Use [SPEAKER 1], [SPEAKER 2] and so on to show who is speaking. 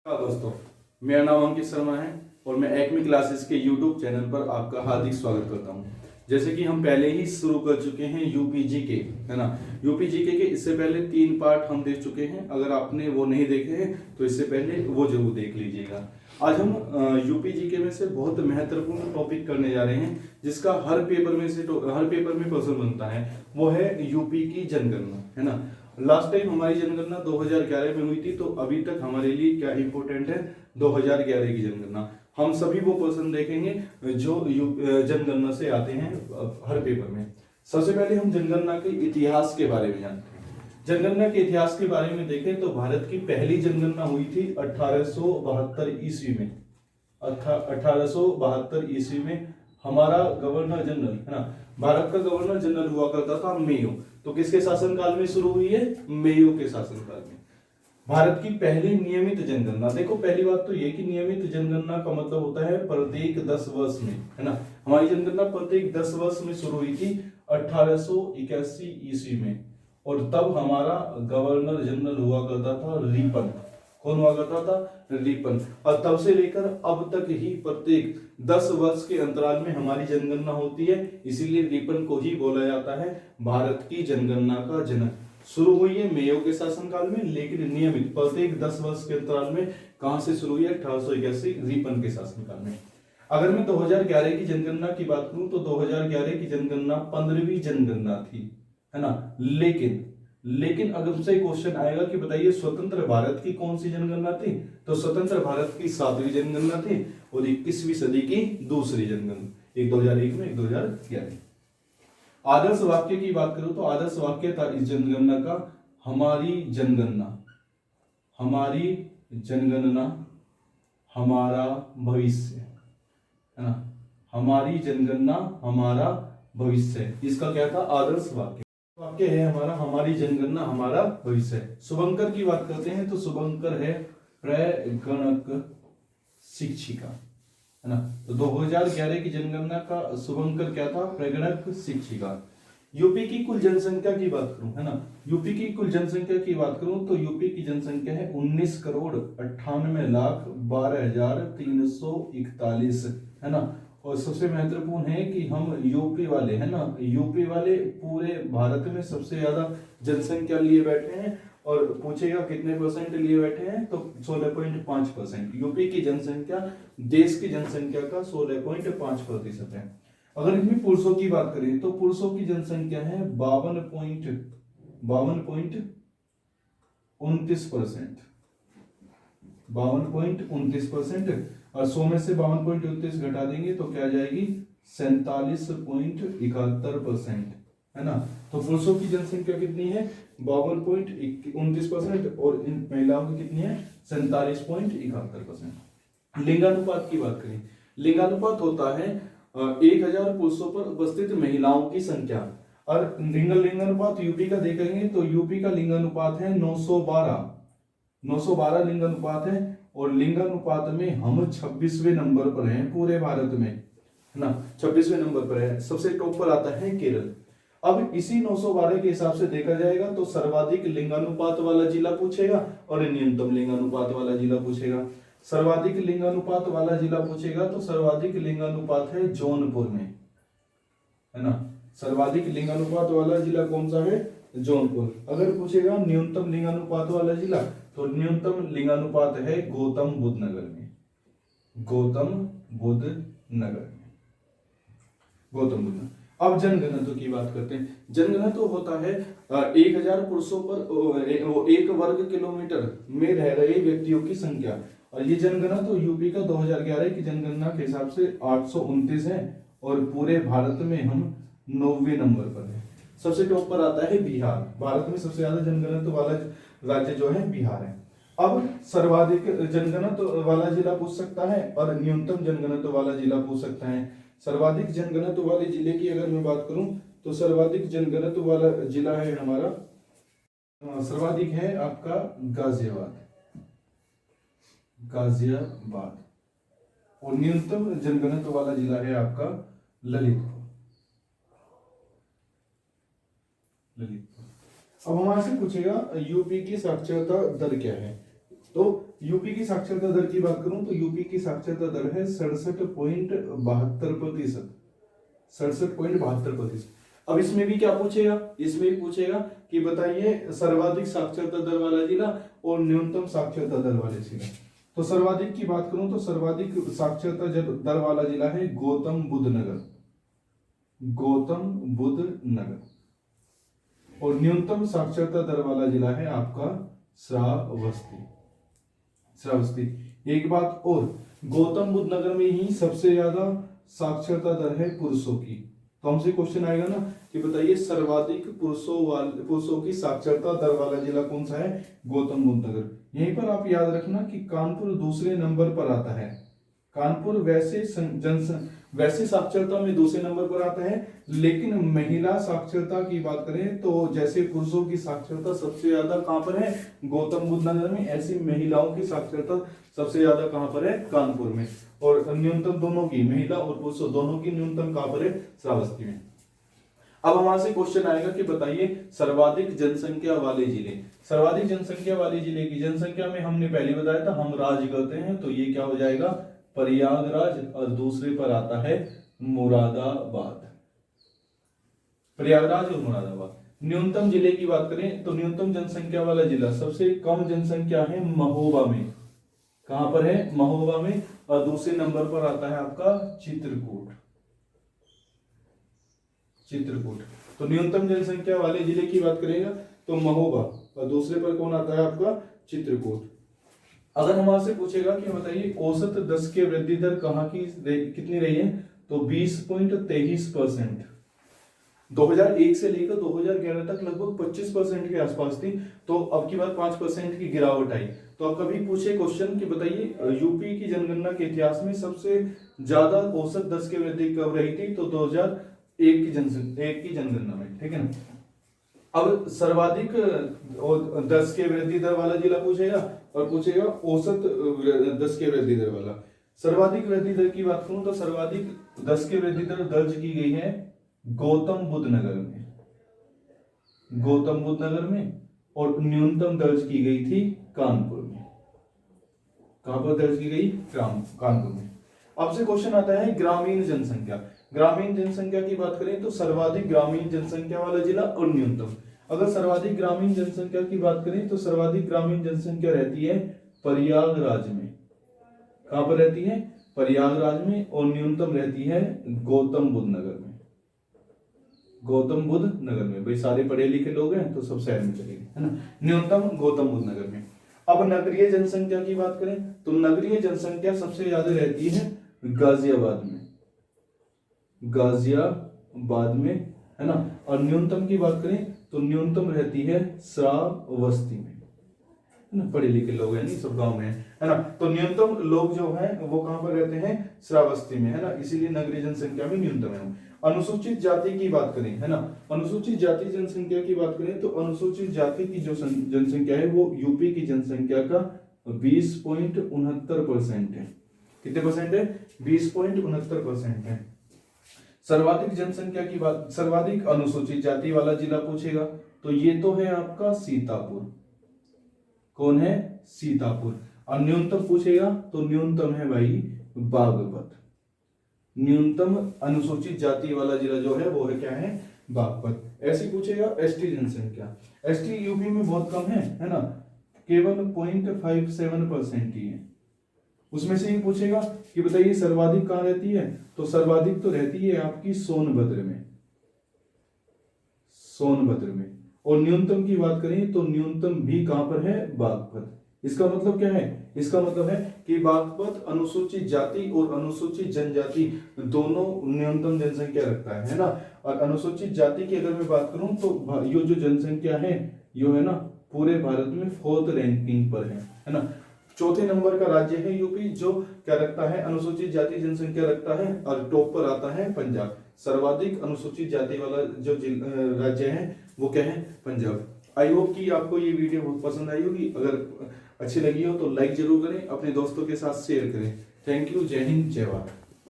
[SPEAKER 1] दोस्तों, मेरा नाम अंकित शर्मा है और मैं एक्मी क्लासेस के यूट्यूब चैनल पर आपका हार्दिक स्वागत करता हूं। जैसे कि हम पहले ही शुरू कर चुके हैं यूपीजी के, है ना। यूपीजी के इससे पहले 3 पार्ट हम देख चुके हैं। अगर आपने वो नहीं देखे हैं तो इससे पहले वो जरूर देख लीजिएगा। आज हम यूपीजी के में से बहुत महत्वपूर्ण टॉपिक करने जा रहे हैं, जिसका हर पेपर में क्वेश्चन बनता है। वो है यूपी की जनगणना, है ना। लास्ट टाइम हमारी जनगणना 2011 में हुई थी, तो अभी तक हमारे लिए क्या इंपॉर्टेंट है, 2011 की जनगणना। हम सभी वो क्वेश्चन देखेंगे जो जनगणना से आते हैं हर पेपर में। सबसे पहले हम जनगणना के इतिहास के बारे में जानते हैं। जनगणना के इतिहास के बारे में देखें तो भारत की पहली जनगणना हुई थी 1872 ईस्वी में। 1872 ईस्वी में हमारा गवर्नर जनरल, है ना, भारत का गवर्नर जनरल हुआ करता था मेयो। तो किसके शासनकाल में शुरू हुई है? मेयो के शासनकाल में। भारत की पहली नियमित जनगणना, देखो पहली बात तो ये कि नियमित जनगणना का मतलब होता है प्रत्येक 10 वर्ष में, है ना। हमारी जनगणना प्रत्येक 10 वर्ष में शुरू हुई थी 1881 ईस्वी में, और तब हमारा गवर्नर जनरल हुआ करता था रिपन। कौन हुआ करता था? रिपन। और तब से लेकर अब तक ही प्रत्येक 10 वर्ष के अंतराल में हमारी जनगणना होती है, इसीलिए रिपन को ही बोला जाता है भारत की जनगणना का जनक। शुरू हुई है मेयो के शासनकाल में, लेकिन नियमित प्रत्येक 10 वर्ष के अंतराल में कहां से शुरू हुई है? 1881 रिपन के शासनकाल में। अगर मैं 2011 की जनगणना की बात करूं तो 2011 की जनगणना 15वीं जनगणना थी, है ना। लेकिन अगर हमसे क्वेश्चन आएगा कि बताइए स्वतंत्र भारत की कौन सी जनगणना थी, तो स्वतंत्र भारत की 7वीं जनगणना थी और 21वीं सदी की दूसरी जनगणना, एक 2001 में, एक 2011। आदर्श वाक्य की बात करूं तो आदर्श वाक्य था इस जनगणना का, हमारी जनगणना हमारा भविष्य, है ना। हमारी जनगणना हमारा भविष्य, इसका क्या था? आदर्श वाक्य। वाक्य है हमारा, हमारी जनगणना हमारा भविष्य। शुभंकर की बात करते हैं तो शुभंकर है प्रगणक शिक्षिका, है ना। तो 2011 की जनगणना का शुभंकर क्या था? प्रगणक शिक्षिका। यूपी की कुल जनसंख्या की बात करूं, है ना, यूपी की कुल जनसंख्या की बात करूं तो यूपी की जनसंख्या है 19,98,12,341, है ना। और सबसे महत्वपूर्ण है कि हम यूपी वाले, है ना, यूपी वाले पूरे भारत में सबसे ज्यादा जनसंख्या लिए बैठे हैं। और पूछेगा कितने परसेंट लिए बैठे हैं, तो 16.5%। यूपी की जनसंख्या देश की जनसंख्या का 16.5% है। अगर इसमें पुरुषों की बात करें तो पुरुषों की जनसंख्या है 52.29%। 52.29%। और 100 में से 52.29 घटा देंगे तो क्या आ जाएगी? 47.71%, है ना। तो पुरुषों की जनसंख्या कितनी है? 52.29%, और इन महिलाओं की कितनी है? 47.71%। लिंगानुपात की बात करें, लिंगानुपात होता है 1000 पुरुषों पर उपस्थित महिलाओं की संख्या। और लिंगानुपात यूपी का देखेंगे तो यूपी का लिंगानुपात है 912 लिंगानुपात है। और लिंगानुपात में हम 26वें नंबर पर हैं पूरे भारत में, है ना। 26वें नंबर पर है। सबसे टॉप पर आता है केरल। अब इसी 912 के हिसाब से देखा जाएगा तो सर्वाधिक लिंगानुपात वाला जिला पूछेगा और न्यूनतम लिंगानुपात वाला जिला पूछेगा। सर्वाधिक लिंगानुपात वाला जिला पूछेगा तो सर्वाधिक लिंगानुपात है जौनपुर में, है ना। सर्वाधिक लिंगानुपात वाला जिला कौन सा है? जौनपुर। अगर पूछेगा न्यूनतम लिंगानुपात वाला जिला, तो न्यूनतम लिंगानुपात है गौतम बुद्ध नगर में। गौतम बुद्ध नगर। अब जनघनत्व की बात करते हैं। जनघनत्व होता है 1000 पुरुषों पर 1 वर्ग किलोमीटर में रह रहे व्यक्तियों की संख्या। और ये जनगणना यूपी का 2011 की जनगणना के हिसाब से 829 है, और पूरे भारत में हम 9वें नंबर पर है। सबसे टॉप पर आता है बिहार। भारत में सबसे ज्यादा जनगणना वाला राज्य जो है बिहार है। अब सर्वाधिक जनगणना वाला जिला पूछ सकता है और न्यूनतम जनगणना वाला जिला पूछ सकता है। सर्वाधिक जनगणना वाले जिले की अगर मैं बात करूं तो सर्वाधिक जनगणना वाला जिला है हमारा, सर्वाधिक है आपका गाजियाबाद। और न्यूनतम जनगणना वाला जिला है आपका ललितपुर। अब हमारे से पूछेगा यूपी की साक्षरता दर क्या है, तो यूपी की साक्षरता दर की बात करूं तो यूपी की साक्षरता दर है 67.72%। 67.72%। अब इसमें भी क्या पूछेगा, इसमें भी पूछेगा कि बताइए सर्वाधिक साक्षरता दर वाला जिला और न्यूनतम साक्षरता दर वाले जिला। तो सर्वाधिक की बात करूं तो सर्वाधिक साक्षरता दर वाला जिला है गौतम बुद्ध नगर, गौतम बुद्ध नगर। और न्यूनतम साक्षरता दर वाला जिला है आपका श्रावस्ती, श्रावस्ती। एक बात और, गौतम बुद्ध नगर में ही सबसे ज्यादा साक्षरता दर है पुरुषों की। तो हमसे क्वेश्चन आएगा ना कि बताइए सर्वाधिक पुरुषों की साक्षरता दर वाला जिला कौन सा है, गौतम बुद्ध नगर। यहीं पर आप याद रखना कि कानपुर दूसरे नंबर पर आता है। कानपुर वैसे साक्षरता में दूसरे नंबर पर आता है, लेकिन महिला साक्षरता की बात करें तो जैसे पुरुषों की साक्षरता सबसे ज्यादा कहां पर है, गौतम बुद्ध नगर में, ऐसी महिलाओं की साक्षरता सबसे ज्यादा कहां पर है, कानपुर में। और न्यूनतम दोनों की, महिला और पुरुषों दोनों की न्यूनतम कहां पर है, श्रावस्ती में। अब हमारे से क्वेश्चन आएगा कि बताइए सर्वाधिक जनसंख्या वाले जिले। सर्वाधिक जनसंख्या वाले जिले की जनसंख्या में हमने पहले बताया था हम राज्य करते हैं, तो ये क्या हो जाएगा, प्रयागराज। और दूसरे पर आता है मुरादाबाद, प्रयागराज और मुरादाबाद। न्यूनतम जिले की बात करें तो न्यूनतम जनसंख्या वाला जिला, सबसे कम जनसंख्या है महोबा में। कहां पर है, महोबा में। और दूसरे नंबर पर आता है आपका चित्रकूट, चित्रकूट। तो न्यूनतम जनसंख्या वाले जिले की बात करेगा तो महोबा, और दूसरे पर कौन आता है आपका, चित्रकूट। अगर हमारे से पूछेगा कि बताइए औसत 10 के वृद्धि दर कहां की कितनी रही है, तो 20.23%। 2001 से लेकर 2011 तक लगभग 25% के आसपास थी, तो अब की बार 5% की गिरावट आई। तो अब कभी पूछे क्वेश्चन कि बताइए यूपी की जनगणना के इतिहास में सबसे ज्यादा औसत 10 की वृद्धि कब रही थी, तो 2001 की जनगणना में, ठीक है ना। अब सर्वाधिक 10 के वृद्धि दर वाला जिला पूछेगा और पूछेगा औसत 10 के वृद्धि दर वाला। सर्वाधिक वृद्धि दर की बात करूं तो सर्वाधिक 10 के वृद्धि दर दर्ज की गई है गौतम बुद्ध नगर में, गौतम बुद्ध नगर में। और न्यूनतम दर्ज की गई थी कानपुर में। कहां पर दर्ज की गई, कानपुर में। अब से क्वेश्चन आता है ग्रामीण जनसंख्या। ग्रामीण जनसंख्या की बात करें तो सर्वाधिक ग्रामीण जनसंख्या वाला जिला और न्यूनतम। अगर सर्वाधिक ग्रामीण जनसंख्या की बात करें तो सर्वाधिक ग्रामीण जनसंख्या रहती है प्रयागराज में। कहां पर रहती है, प्रयागराज में। और न्यूनतम रहती है गौतम बुद्ध नगर में, गौतम बुद्ध नगर में। भाई सारे पढ़े लिखे लोग हैं तो सब शहर में चलेंगे, है ना। न्यूनतम गौतम बुद्ध नगर में। अब नगरीय जनसंख्या की बात करें तो नगरीय जनसंख्या सबसे ज्यादा रहती है गाजियाबाद में, गाजियाबाद में, है ना। और न्यूनतम की बात करें तो न्यूनतम रहती है श्रावस्ती में, है ना। पढ़े लिखे लोग हैं, नहीं सब गांव में है ना। तो न्यूनतम लोग जो हैं वो कहां पर रहते हैं, श्रावस्ती में, है ना। इसीलिए नगरीय जनसंख्या में न्यूनतम है। अनुसूचित जाति की बात करें, है ना, अनुसूचित जाति जनसंख्या की बात करें तो अनुसूचित जाति की जो जनसंख्या है वो यूपी की जनसंख्या का 20.69% है। कितने परसेंट है, 20.69% है। सर्वाधिक जनसंख्या की बात, सर्वाधिक अनुसूचित जाति वाला जिला पूछेगा तो ये तो है आपका सीतापुर। कौन है, सीतापुर। और न्यूनतम पूछेगा तो न्यूनतम है भाई बागपत। न्यूनतम अनुसूचित जाति वाला जिला जो है वो है क्या है, बागपत। ऐसे पूछेगा एसटी जनसंख्या। एसटी यूपी में बहुत कम है ना, केवल 0.57% ही है। उसमें से ही पूछेगा कि बताइए सर्वाधिक कहां रहती है, तो सर्वाधिक तो रहती है आपकी सोनभद्र में, सोनभद्र में। और न्यूनतम की बात करें तो न्यूनतम भी कहां पर है, बागपत। इसका मतलब क्या है, इसका मतलब है कि बागपत अनुसूचित जाति और अनुसूचित जनजाति दोनों न्यूनतम जनसंख्या रखता है ना। और अनुसूचित जाति की अगर मैं बात करूं तो ये जो जनसंख्या है यो है ना पूरे भारत में 4th रैंकिंग पर है ना। चौथे नंबर का राज्य है यूपी जो क्या रखता है, अनुसूचित जाति जनसंख्या रखता है। और टॉप पर आता है पंजाब। सर्वाधिक अनुसूचित जाति वाला जो राज्य है वो क्या है, पंजाब। आई होप कि आपको ये वीडियो बहुत पसंद आई होगी। अगर अच्छी लगी हो तो लाइक जरूर करें, अपने दोस्तों के साथ शेयर करें। थैंक यू, जय हिंद, जय भारत।